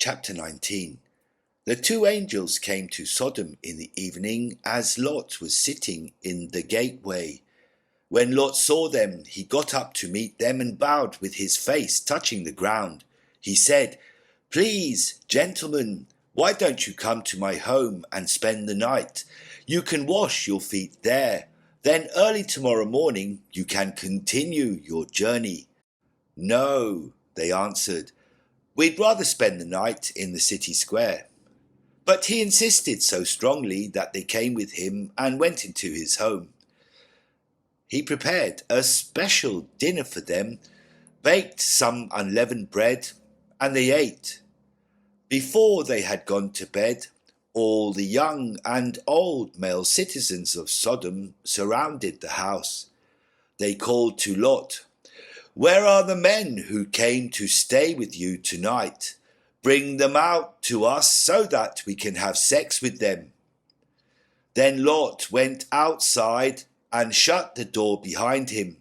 Chapter 19. The two angels came to Sodom in the evening as Lot was sitting in the gateway. When Lot saw them, he got up to meet them and bowed with his face touching the ground. He said, "Please, gentlemen, why don't you come to my home and spend the night? You can wash your feet there. Then early tomorrow morning you can continue your journey." "No," they answered. "We'd rather spend the night in the city square." But he insisted so strongly that they came with him and went into his home. He prepared a special dinner for them, baked some unleavened bread, and they ate. Before they had gone to bed, all the young and old male citizens of Sodom surrounded the house. They called to Lot, "Where are the men who came to stay with you tonight? Bring them out to us so that we can have sex with them." Then Lot went outside and shut the door behind him.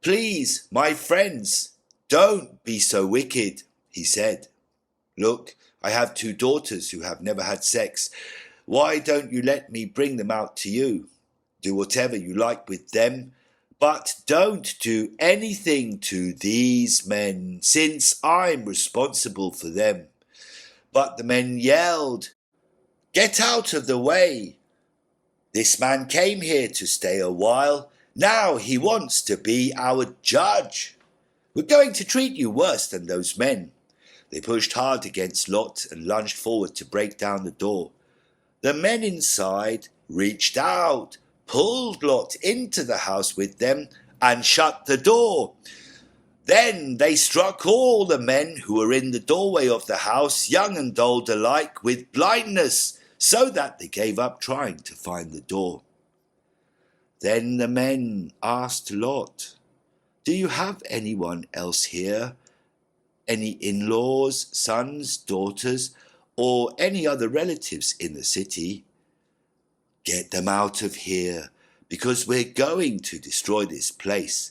"Please, my friends, don't be so wicked," he said. "Look, I have two daughters who have never had sex. Why don't you let me bring them out to you? Do whatever you like with them, but don't do anything to these men, since I'm responsible for them." But the men yelled, "Get out of the way! This man came here to stay a while. Now he wants to be our judge. We're going to treat you worse than those men." They pushed hard against Lot and lunged forward to break down the door. The men inside reached out, pulled Lot into the house with them, and shut the door. Then they struck all the men who were in the doorway of the house, young and old alike, with blindness, so that they gave up trying to find the door. Then the men asked Lot, "Do you have anyone else here? Any in-laws, sons, daughters, or any other relatives in the city? Get them out of here, because we're going to destroy this place.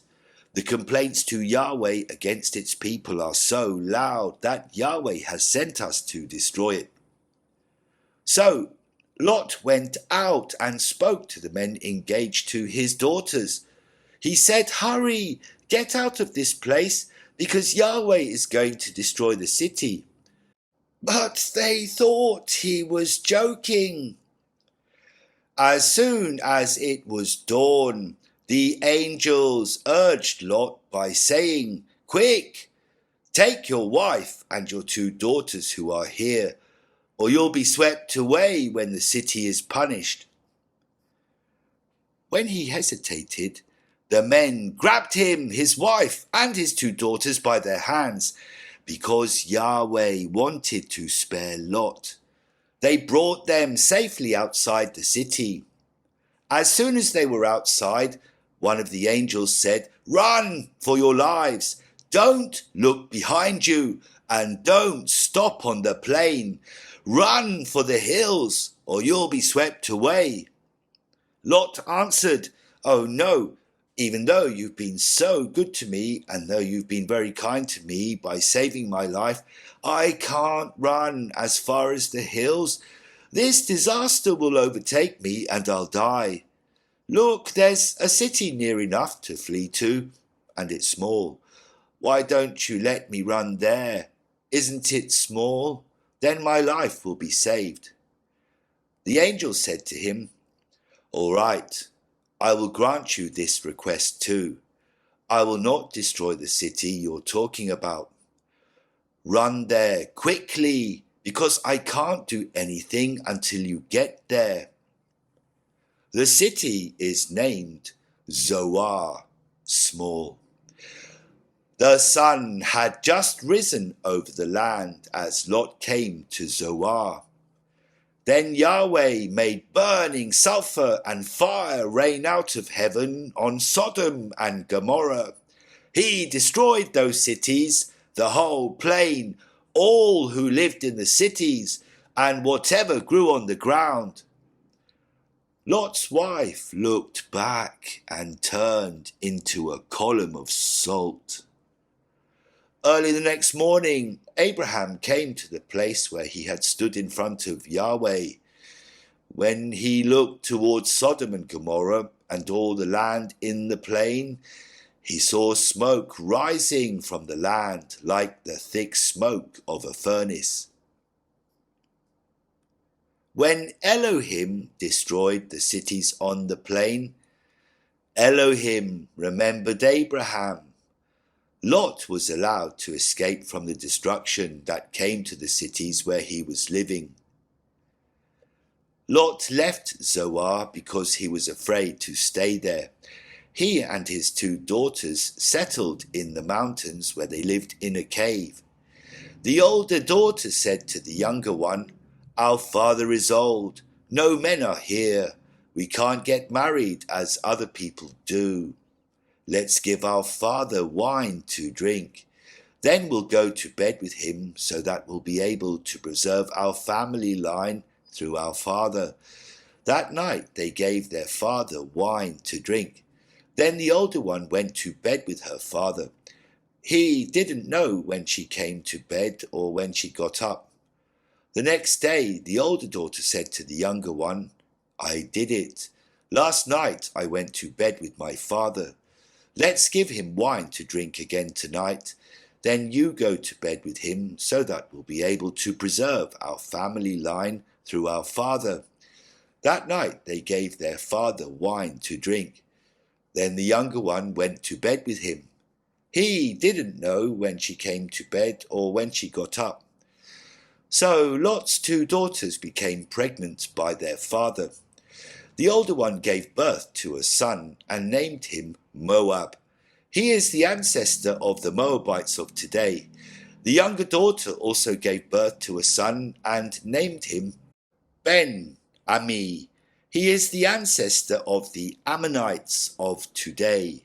The complaints to Yahweh against its people are so loud that Yahweh has sent us to destroy it." So Lot went out and spoke to the men engaged to his daughters. He said, "Hurry, get out of this place, because Yahweh is going to destroy the city." But they thought he was joking. As soon as it was dawn, the angels urged Lot by saying, "Quick, take your wife and your two daughters who are here, or you'll be swept away when the city is punished." When he hesitated, the men grabbed him, his wife, and his two daughters by their hands, because Yahweh wanted to spare Lot. They brought them safely outside the city. As soon as they were outside, one of the angels said, "Run for your lives. Don't look behind you, and don't stop on the plain. Run for the hills, or you'll be swept away." Lot answered, "Oh no, even though you've been so good to me, and though you've been very kind to me by saving my life, I can't run as far as the hills. This disaster will overtake me and I'll die. Look, there's a city near enough to flee to, and it's small. Why don't you let me run there? Isn't it small? Then my life will be saved." The angel said to him, "All right, I will grant you this request too. I will not destroy the city you're talking about. Run there quickly, because I can't do anything until you get there." The city is named Zoar, small. The sun had just risen over the land as Lot came to Zoar. Then Yahweh made burning sulfur and fire rain out of heaven on Sodom and Gomorrah. He destroyed those cities, the whole plain, all who lived in the cities, and whatever grew on the ground. Lot's wife looked back and turned into a column of salt. Early the next morning, Abraham came to the place where he had stood in front of Yahweh. When he looked towards Sodom and Gomorrah and all the land in the plain, he saw smoke rising from the land like the thick smoke of a furnace. When Elohim destroyed the cities on the plain, Elohim remembered Abraham. Lot was allowed to escape from the destruction that came to the cities where he was living. Lot left Zoar because he was afraid to stay there. He and his 2 daughters settled in the mountains where they lived in a cave. The older daughter said to the younger one, "Our father is old. No men are here. We can't get married as other people do. Let's give our father wine to drink. Then we'll go to bed with him so that we'll be able to preserve our family line through our father." That night they gave their father wine to drink. Then the older one went to bed with her father. He didn't know when she came to bed or when she got up. The next day the older daughter said to the younger one, "I did it. Last night I went to bed with my father. Let's give him wine to drink again tonight. Then you go to bed with him so that we'll be able to preserve our family line through our father." That night they gave their father wine to drink. Then the younger one went to bed with him. He didn't know when she came to bed or when she got up. So Lot's 2 daughters became pregnant by their father. The older one gave birth to a son and named him Moab. He is the ancestor of the Moabites of today. The younger daughter also gave birth to a son and named him Ben-Ami. He is the ancestor of the Ammonites of today.